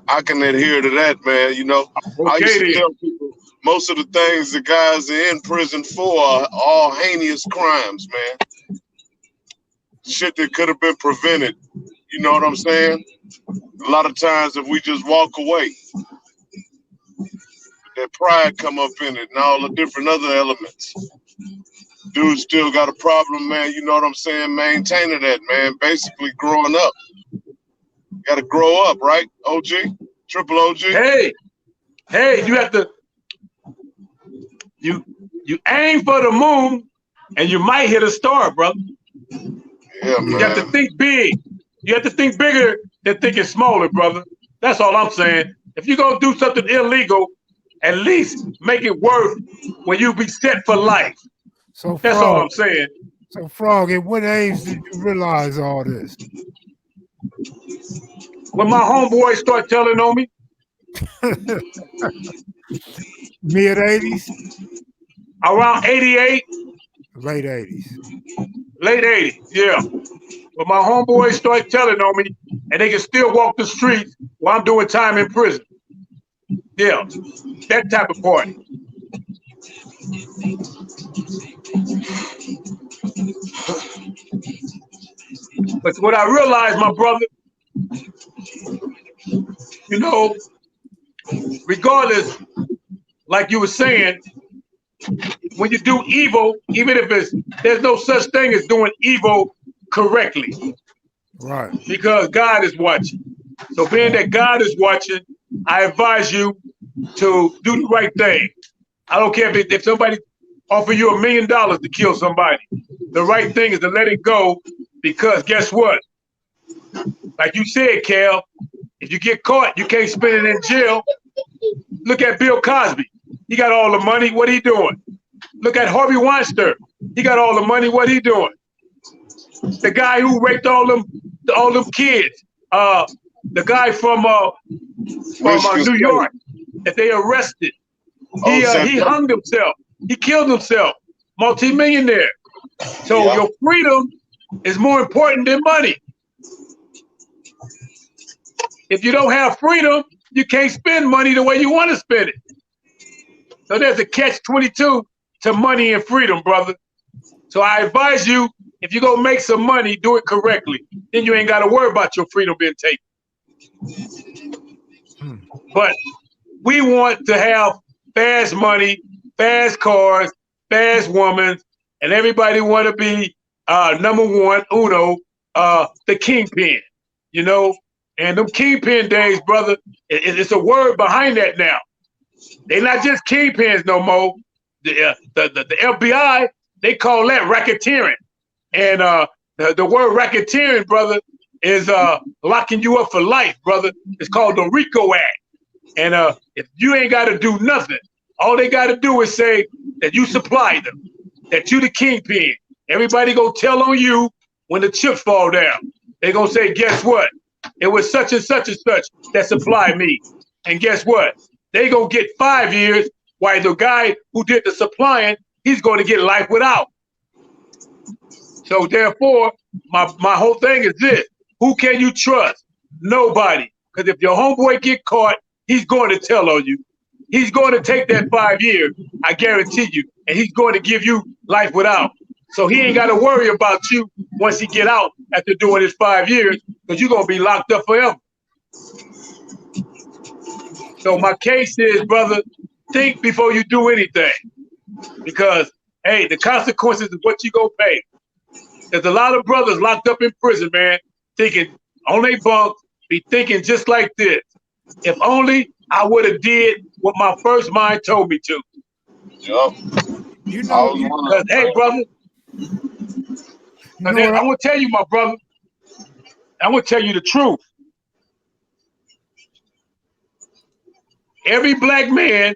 I can adhere to that, man. You know, I used to tell people most of the things the guys are in prison for are all heinous crimes, man. Shit that could have been prevented. You know what I'm saying? A lot of times if we just walk away, that pride come up in it and all the different other elements. Dude still got a problem, man. You know what I'm saying? Maintaining that, man. Basically growing up. Got to grow up, right? OG? Triple OG? Hey, you have to, you aim for the moon and you might hit a star, brother. Yeah, man. You have to think big. You have to think bigger than thinking smaller, brother. That's all I'm saying. If you're going to do something illegal, at least make it worth when you be set for life. So that's all I'm saying. So, Frog, at what age did you realize all this? When my homeboys start telling on me. Mid-80s? Around 88. Late 80s. Late 80s, yeah. But my homeboys start telling on me, and they can still walk the streets while I'm doing time in prison. Yeah, that type of party. But what I realized, my brother, you know, regardless, like you were saying, when you do evil, even if there's no such thing as doing evil correctly. Right. Because God is watching. So being that God is watching, I advise you to do the right thing. I don't care if somebody offer you $1 million to kill somebody. The right thing is to let it go, because guess what? Like you said, Cal, if you get caught, you can't spend it in jail. Look at Bill Cosby. He got all the money. What he doing? Look at Harvey Weinstein. He got all the money. What he doing? The guy who raped all them kids. The guy from New York that they arrested. He hung himself. He killed himself. Multi-millionaire. So your freedom is more important than money. If you don't have freedom, you can't spend money the way you want to spend it. So there's a catch-22 to money and freedom, brother. So I advise you, if you're going to make some money, do it correctly. Then you ain't got to worry about your freedom being taken. But we want to have fast money, fast cars, fast women, and everybody want to be number one, uno, the Kingpin, you know? And them Kingpin days, brother, it's a word behind that now. They're not just Kingpins no more. The FBI, they call that racketeering. And the word racketeering, brother, is locking you up for life, brother. It's called the RICO Act. And if you ain't got to do nothing, all they got to do is say that you supply them, that you the Kingpin. Everybody go tell on you when the chips fall down. They gonna say, guess what? It was such and such and such that supplied me. And guess what? They gonna get 5 years, while the guy who did the supplying, he's gonna get life without. So therefore, my whole thing is this: who can you trust? Nobody. Because if your homeboy get caught, he's going to tell on you. He's going to take that 5 years, I guarantee you, and he's going to give you life without. So he ain't got to worry about you once he get out after doing his 5 years, because you're going to be locked up forever. So my case is, brother, think before you do anything, because, hey, the consequences is what you going to pay. There's a lot of brothers locked up in prison, man, thinking on their bunk, be thinking just like this. If only I would have did what my first mind told me to. Yup. You know, Because, hey, brother, I'm going to tell you, my brother, I'm going to tell you the truth. Every black man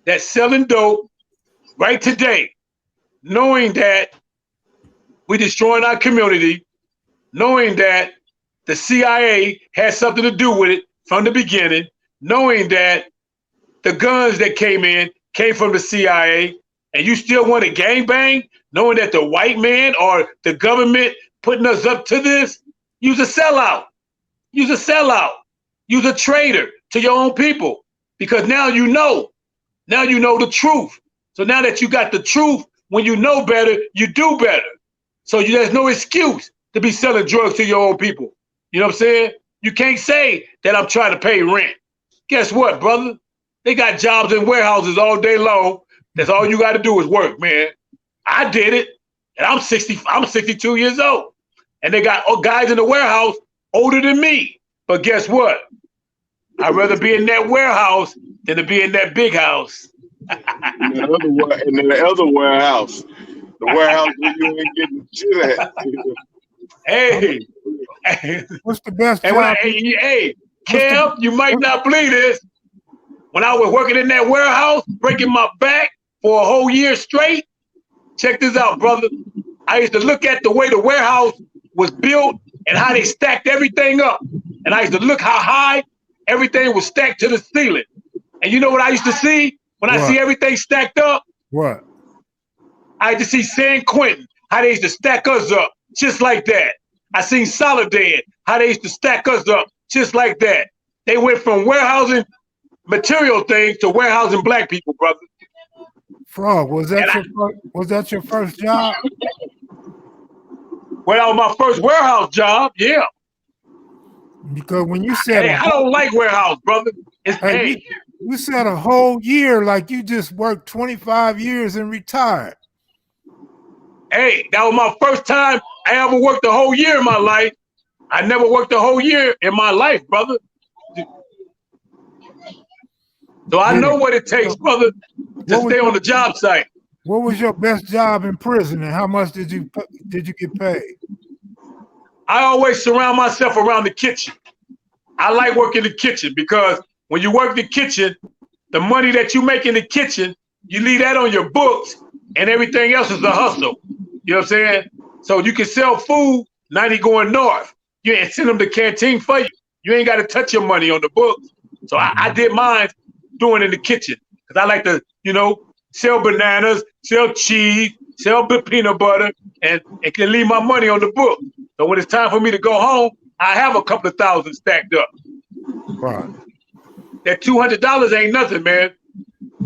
that's selling dope right today, knowing that we're destroying our community, knowing that the CIA has something to do with it from the beginning, knowing that the guns that came from the CIA, and you still want to gangbang, knowing that the white man or the government putting us up to this, you's a sellout. You's a sellout. You's a traitor to your own people, because now you know the truth. So now that you got the truth, when you know better, you do better. So there's no excuse to be selling drugs to your own people. You know what I'm saying? You can't say that I'm trying to pay rent. Guess what, brother? They got jobs in warehouses all day long. That's all you got to do is work, man. I did it, and I'm 62 years old. And they got guys in the warehouse older than me. But guess what? I'd rather be in that warehouse than to be in that big house. In the other warehouse. The warehouse where you ain't getting shit at. Hey. What's the best job? Hey, Kev, you might not believe this. When I was working in that warehouse, breaking my back for a whole year straight, check this out, brother. I used to look at the way the warehouse was built and how they stacked everything up. And I used to look how high everything was stacked to the ceiling. And you know what I used to see when I see everything stacked up? What? I used to see San Quentin, how they used to stack us up just like that. I seen Soledad, how they used to stack us up just like that. They went from warehousing material things to warehousing black people, brother. Frog, was that your first job? Well, that was my first warehouse job, yeah. Because when you said I don't like warehouse, brother. You said a whole year, like you just worked 25 years and retired. Hey, that was my first time I ever worked a whole year in my life. I never worked a whole year in my life, brother. So I know what it takes, brother, to stay on the job site. What was your best job in prison, and how much did you get paid? I always surround myself around the kitchen. I like working the kitchen because when you work the kitchen, the money that you make in the kitchen, you leave that on your books, and everything else is a hustle. You know what I'm saying? So you can sell food, 90 going north. You ain't send them to canteen for you. You ain't got to touch your money on the books. So I did mine doing in the kitchen because I like to, sell bananas, sell cheese, sell peanut butter, and can leave my money on the book. So when it's time for me to go home, I have a couple of thousand stacked up. Right. That $200 ain't nothing, man.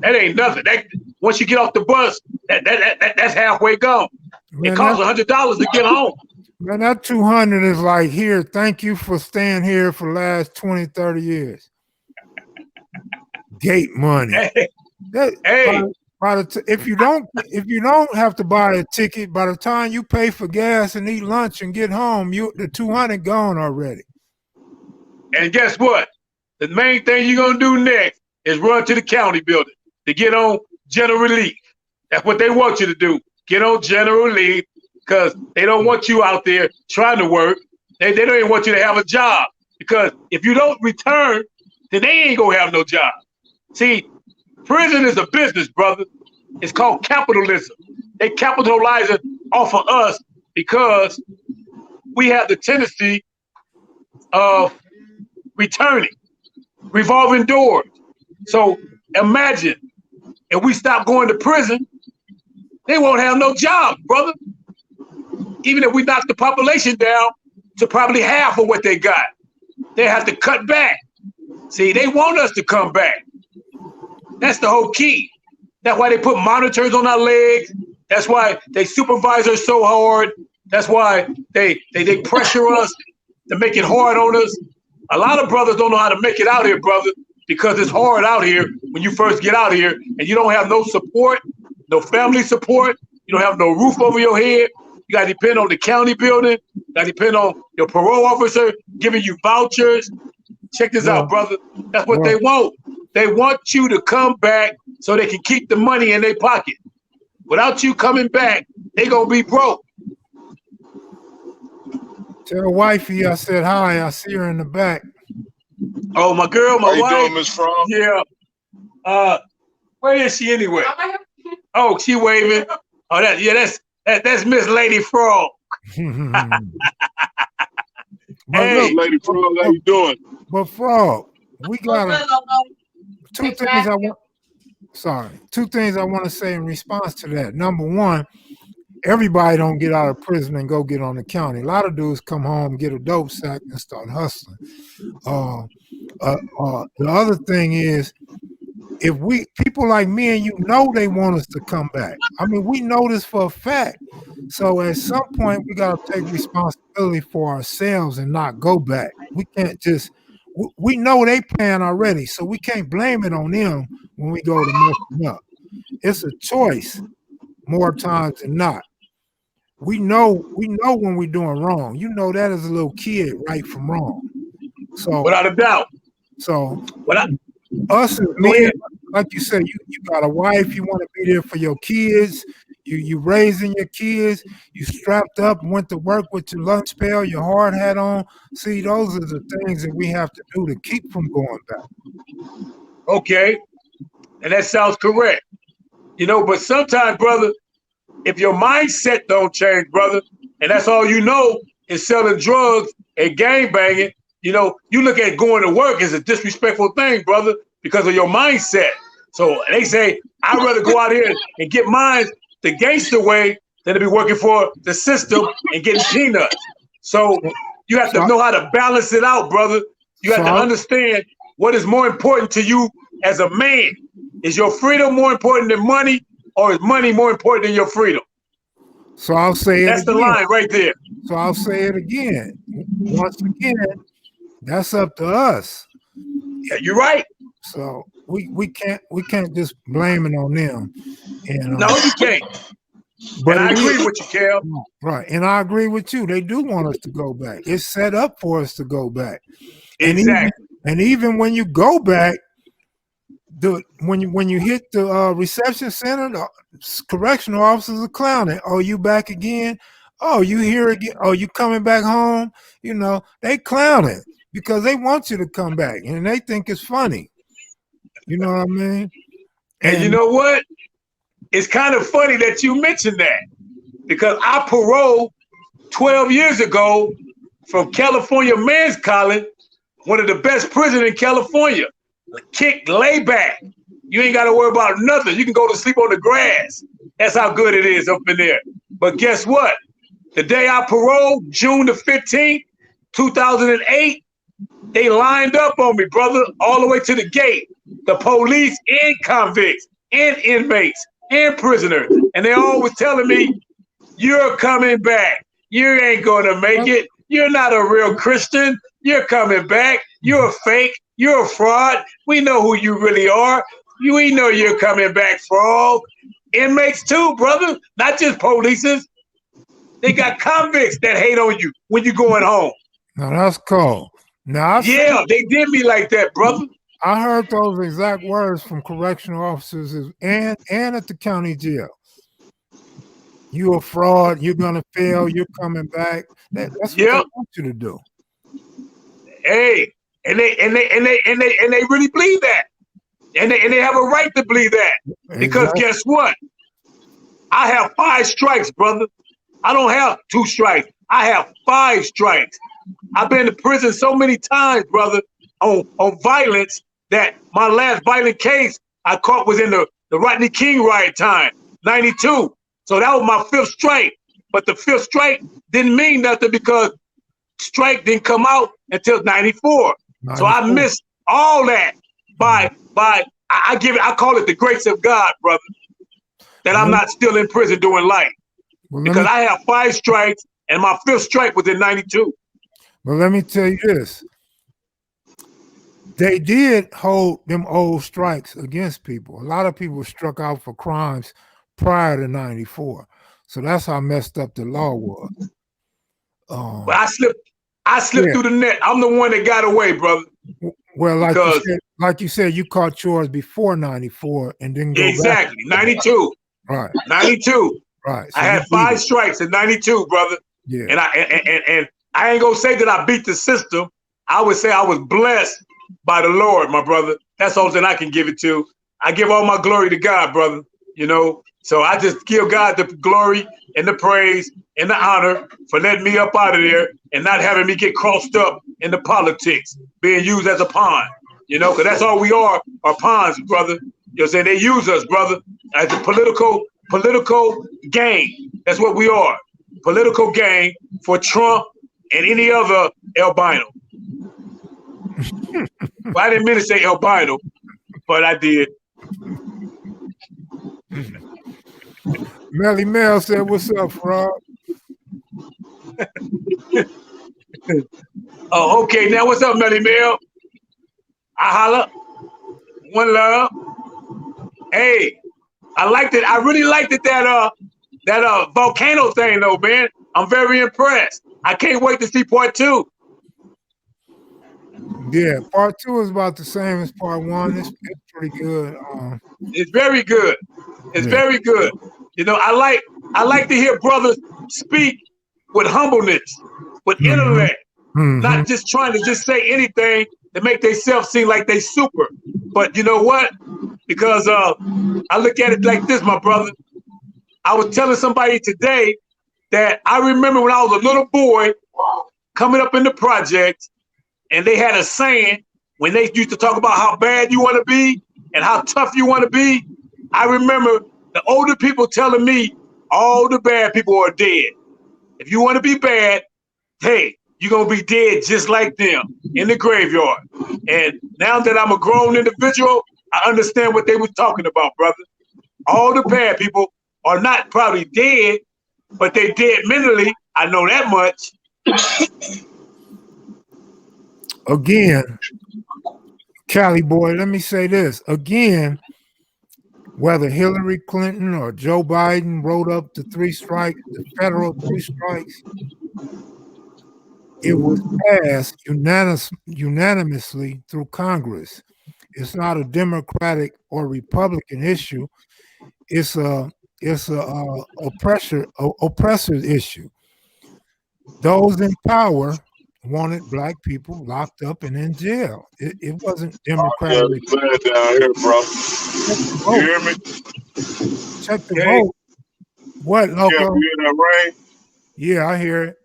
That ain't nothing. That once you get off the bus, that's halfway gone. Man, it costs $100 to get home. Man, that 200 is like, here, thank you for staying here for the last 20, 30 years. Gate money. If you don't have to buy a ticket, by the time you pay for gas and eat lunch and get home, the 200 gone already. And guess what? The main thing you're gonna do next is run to the county building to get on general relief. That's what they want you to do. Get on general relief because they don't want you out there trying to work. They don't even want you to have a job because if you don't return, then they ain't gonna have no job. See, prison is a business, brother. It's called capitalism. They capitalize it off of us because we have the tendency of returning, revolving doors. So imagine if we stop going to prison, they won't have no jobs, brother. Even if we knock the population down to probably half of what they got, they have to cut back. See, they want us to come back. That's the whole key. That's why they put monitors on our legs. That's why they supervise us so hard. That's why they pressure us to make it hard on us. A lot of brothers don't know how to make it out here, brother, because it's hard out here when you first get out here and you don't have no support, no family support. You don't have no roof over your head. You got to depend on the county building. You got to depend on your parole officer giving you vouchers. Check this out, brother. That's what they want. They want you to come back so they can keep the money in their pocket. Without you coming back, they going to be broke. Tell wifey I said hi. I see her in the back. Oh, my girl, my wife. How you doing, Miss Frog? Yeah. Where is she anyway? Oh, she waving. Oh, that's Miss Lady Frog. Hey, Lady Frog, how you doing? But Frog, we got two things I want to say in response to that. Number one, everybody don't get out of prison and go get on the county. A lot of dudes come home, get a dope sack, and start hustling. The other thing is, if people like me and you know they want us to come back. I mean, we know this for a fact. So at some point, we got to take responsibility for ourselves and not go back. We can't just, we know they plan already, so we can't blame it on them when we go to mess them up. It's a choice more times than not. We know when we're doing wrong. You know that as a little kid, right from wrong. So without a doubt. So us as men, like you said, you got a wife, you want to be there for your kids, you raising your kids, you strapped up, went to work with your lunch pail, your hard hat on. See, those are the things that we have to do to keep from going back. Okay. And that sounds correct. You know, but sometimes, brother, if your mindset don't change, brother, and that's all you know is selling drugs and gangbanging, you know, you look at going to work as a disrespectful thing, brother, because of your mindset. So they say, I'd rather go out here and get mine the gangster way than to be working for the system and getting peanuts. So you have to know how to balance it out, brother. You have to understand what is more important to you as a man. Is your freedom more important than money, or is money more important than your freedom? So I'll say that's the line right there. So I'll say it again. Once again, that's up to us. Yeah, you're right. So we can't just blame it on them. And, no, you can't. But I agree with you, Kel. Right, and I agree with you. They do want us to go back. It's set up for us to go back. Exactly. And even when you go back, when you hit the reception center, the correctional officers are clowning. Oh, you back again? Oh, you here again? Oh, you coming back home? You know, they clowning because they want you to come back and they think it's funny. You know what I mean? And you know what? It's kind of funny that you mentioned that because I paroled 12 years ago from California Men's College, one of the best prisons in California. Kick, lay back. You ain't got to worry about nothing. You can go to sleep on the grass. That's how good it is up in there. But guess what? The day I paroled, June the 15th, 2008, they lined up on me, brother, all the way to the gate. The police and convicts. and inmates and prisoners. And they always telling me, you're coming back. You ain't going to make it. You're not a real Christian. You're coming back. You're a fake. You're a fraud. We know who you really are. We know you're coming back, frog. Inmates too, brother. Not just polices. They got convicts that hate on you when you're going home. Now that's cool. Now they did me like that, brother. I heard those exact words from correctional officers and at the county jail. You a fraud. You're gonna fail. You're coming back. That's what they want you to do. Hey, and they really believe that, and they have a right to believe that because guess what? I have 5 strikes, brother. I don't have 2 strikes. I have 5 strikes. I've been to prison so many times, brother, on violence that my last violent case I caught was in the Rodney King riot time, 92. So that was my 5th strike. But the 5th strike didn't mean nothing because strike didn't come out until 94. So I missed all that by I call it the grace of God, brother, that I'm not still in prison doing life. Because I have 5 strikes and my 5th strike was in 92. But let me tell you this. They did hold them old strikes against people. A lot of people struck out for crimes prior to 94. So that's how messed up the law was. But I slipped through the net. I'm the one that got away, brother. Well, like you said, you caught yours before 94 and didn't go back. 92. Right. 92. Right. So I had 5 strikes in 92, brother. Yeah. And I ain't gonna say that I beat the system. I would say I was blessed by the Lord, my brother. That's all that I can give it to. I give all my glory to God, brother. You know, so I just give God the glory and the praise and the honor for letting me up out of there and not having me get crossed up in the politics, being used as a pawn. You know, because that's all we are pawns, brother. You know what I'm saying? They use us, brother, as a political game. That's what we are. Political game for Trump and any other albino. Well, I didn't mean to say albino, but I did. Melly Mel said, "What's up, Frog?" Oh, okay. Now, what's up, Melly Mel? I holla. One love. Hey, I liked it. I really liked it that volcano thing, though, man. I'm very impressed. I can't wait to see part 2. Yeah, part 2 is about the same as part 1. It's pretty good. It's very good. It's very good. You know, I like to hear brothers speak with humbleness, with intellect, not just trying to just say anything to make themselves seem like they super. But you know what? Because I look at it like this, my brother. I was telling somebody today that I remember when I was a little boy coming up in the project, and they had a saying when they used to talk about how bad you want to be and how tough you want to be. I remember the older people telling me all the bad people are dead. If you want to be bad, hey, you're going to be dead just like them in the graveyard. And now that I'm a grown individual, I understand what they were talking about, brother. All the bad people are not probably dead, but they dead mentally. I know that much. Again, Cali boy, let me say this. Again, whether Hillary Clinton or Joe Biden wrote up the 3 strikes, the federal 3 strikes, it was passed unanimously through Congress. It's not a Democratic or Republican issue. It's a oppressor's issue. Those in power wanted black people locked up and in jail. It wasn't Democratic. Yeah, bad down here, bro. You hear me? Check the vote. What, Loco? Yeah, you hear that rain? Yeah, I hear it.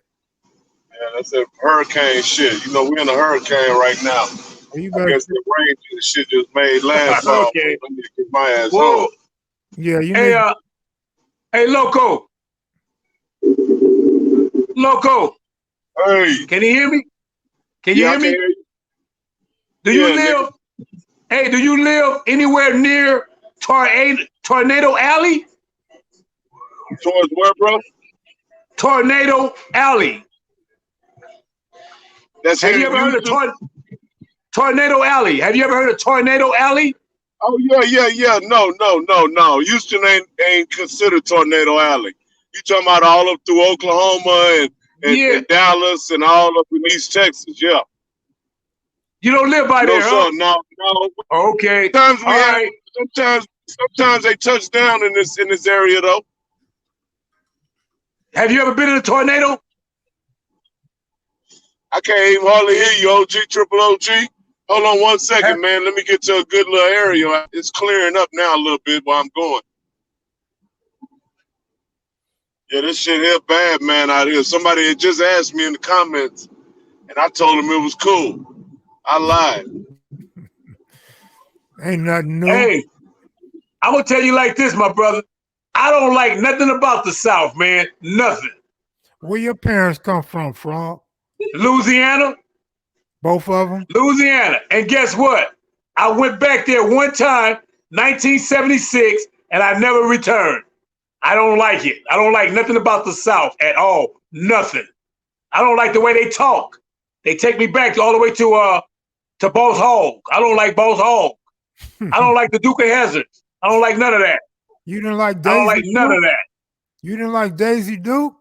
Yeah, that's a hurricane shit. You know, we're in a hurricane right now. Well, you I guess the rain shit just made landfall. Okay. Let me get my ass Whoa. home. Yeah, you Hey, need. hey, Loco. Loco. Hey. Can you hear me? Can you hear me? Hear you. Do you Yeah, live? Hey, do you live anywhere near Tornado Alley? Towards where, bro? Tornado Alley. That's Have here you in ever heard of Houston? Tornado Alley? Have you ever heard of Tornado Alley? Oh yeah. No. Houston ain't considered Tornado Alley. You talking about all up through Oklahoma Yeah. and Dallas and all up in East Texas? Yeah. You don't live by No there, huh? sir. No. Okay. Sometimes we All have. right. Sometimes they touch down in this area though. Have you ever been in a tornado? I can't even hardly hear you, OG, triple OG. Hold on one second, man. Let me get to a good little area. It's clearing up now a little bit where I'm going. Yeah, this shit here bad, man, out here. Somebody had just asked me in the comments, and I told them it was cool. I lied. Ain't nothing new. Hey, I'm gonna tell you like this, my brother. I don't like nothing about the South, man. Nothing. Where your parents come from, Frog? Louisiana. Both of them? Louisiana. And guess what? I went back there one time, 1976, and I never returned. I don't like it. I don't like nothing about the South at all. Nothing. I don't like the way they talk. They take me back all the way to Boss Hogg. I don't like Boss Hogg. I don't like the Duke of Hazzard. I don't like none of that. You didn't like Daisy I don't like none of that. You didn't like Daisy Duke?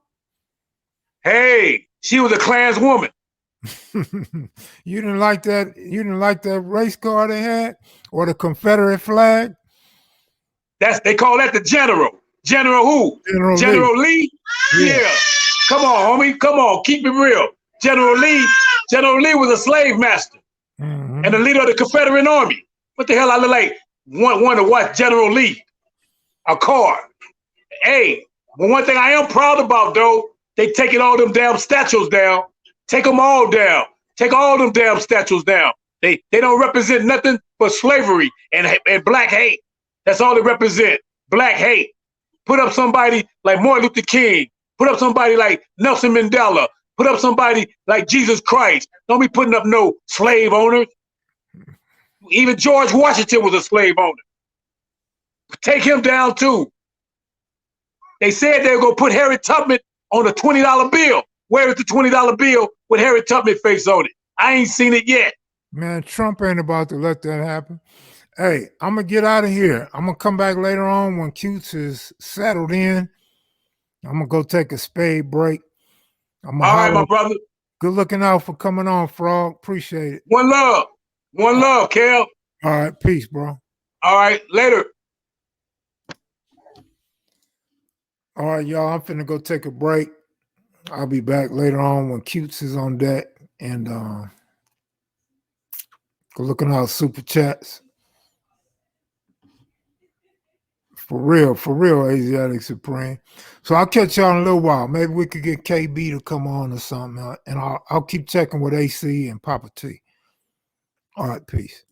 Hey, she was a Klanswoman. You didn't like that? You didn't like that race car they had, or the Confederate flag? They call that the general. General who? General Lee? Yeah. Come on, homie. Come on. Keep it real. General Lee was a slave master and the leader of the Confederate Army. What the hell I look like? Want to watch General Lee? A car. Hey, but one thing I am proud about though, they taking all them damn statues down. Take them all down. Take all them damn statues down. They don't represent nothing but slavery and black hate. That's all they represent. Black hate. Put up somebody like Martin Luther King. Put up somebody like Nelson Mandela. Put up somebody like Jesus Christ. Don't be putting up no slave owners. Even George Washington was a slave owner. Take him down too. They said they were going to put Harriet Tubman on a $20 bill. Where is the $20 bill with Harriet Tubman face on it? I ain't seen it yet. Man, Trump ain't about to let that happen. Hey, I'm going to get out of here. I'm going to come back later on when Cutes is settled in. I'm going to go take a spade break. All right, my brother. Good looking out for coming on, Frog. Appreciate it. One love. One love, Kel. All right, peace, bro. All right, later. All right, y'all, I'm finna go take a break. I'll be back later on when Cutes is on deck. And go looking out super chats. For real, Asiatic Supreme. So I'll catch y'all in a little while. Maybe we could get KB to come on or something. And I'll keep checking with AC and Papa T. All right, peace.